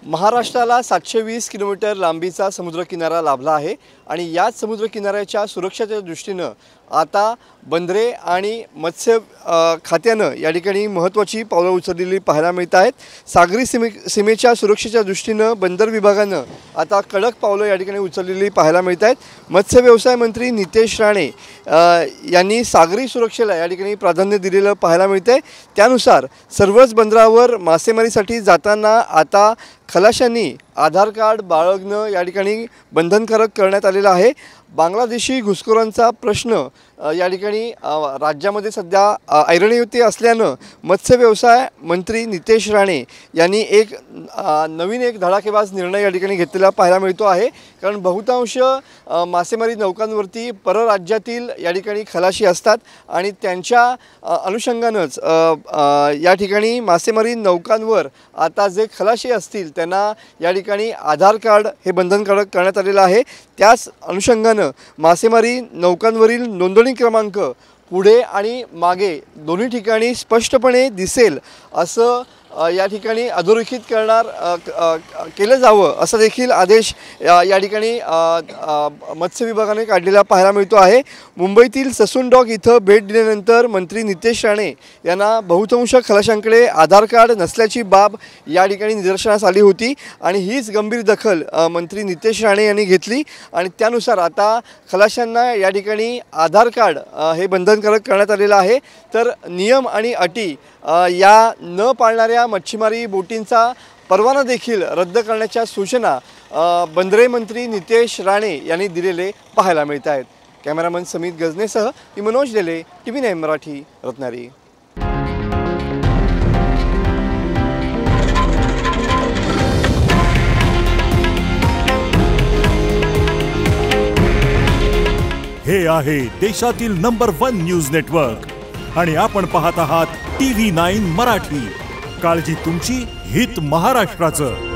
महाराष्ट्राला 720 किलोमीटर लांबीचा समुद्रकिनारा लाभला आहे आणि याच समुद्रकिनाऱ्याच्या सुरक्षेच्या दृष्टीने आता बंदरे आणि मत्स्य खात्याने या ठिकाणी महत्त्वाची पावले उचललेली पाहायला मिळत आहेत। सागरी सीमेच्या सुरक्षेच्या दृष्टीने बंदर विभागाने आता कडक पावले या ठिकाणी उचललेली पाहायला मिळत आहेत। मत्स्य व्यवसाय मंत्री नितेश राणे यांनी सागरी सुरक्षेला या ठिकाणी प्राधान्य दिलेलं पाहायला मिळते। त्यानुसार सर्वच बंदरावर मासेमारीसाठी जाताना आता खलाशांनी आधार कार्ड बाळगणं या ठिकाणी बंधनकारक करण्यात आलेलं आहे। बांगलादेशी घुसखोरांचा प्रश्न या ठिकाणी राज्यामध्ये सध्या ऐरणीवरती असल्यानं मत्स्य व्यवसाय मंत्री नितेश राणे यांनी एक धडाकेबाज निर्णय या ठिकाणी घेतलेला पाहायला मिळतो आहे। कारण बहुतांश मासेमारी नौकांवरती परराज्यातील या ठिकाणी खलाशी असतात आणि त्यांच्या अनुषंगानेच या ठिकाणी मासेमारी नौकांवर आता जे खलाशी असतील त्यांना या ठिकाणी आधार कार्ड हे बंधनकारक करण्यात आलेलं आहे। त्याच अनुषंगाने मासेमारी नौकांवरील नोंदणी क्रमांक पुढे आणि मागे दोन्ही ठिकाणी स्पष्टपणे दिसेल असं या ठिकाणी अधोरेखित केलं जावं असा देखील आदेश या ठिकाणी मत्स्य विभागाने काढलेला पाहायला मिळतो आहे। मुंबईतील ससून डॉक इथं भेट दिल्यानंतर मंत्री नितेश राणे यांना बहुतांश खलाशांकडे आधार कार्ड नसल्याची बाब या ठिकाणी निदर्शनास आली होती आणि हीच गंभीर दखल मंत्री नितेश राणे यांनी घेतली आणि त्यानुसार आता खलाशांना या ठिकाणी आधार कार्ड हे बंधनकारक करण्यात आलेलं आहे। तर नियम आणि अटी या न पाळणाऱ्या मच्छीमारी बोटींचा परवाना देखील रद्द करण्याच्या सूचना बंदरे मंत्री नितेश राणे यांनी दिलेले पाहायला मिळत आहेत। कॅमेरामन समीत गजनेसह मी मनोज लेले, TV9 मराठी, रत्नागिरी। हे आहे देशातील नंबर 1 न्यूज नेटवर्क आणि आपण पाहत आहात TV9 मराठी। काळजी तुमची, हित महाराष्ट्राचं।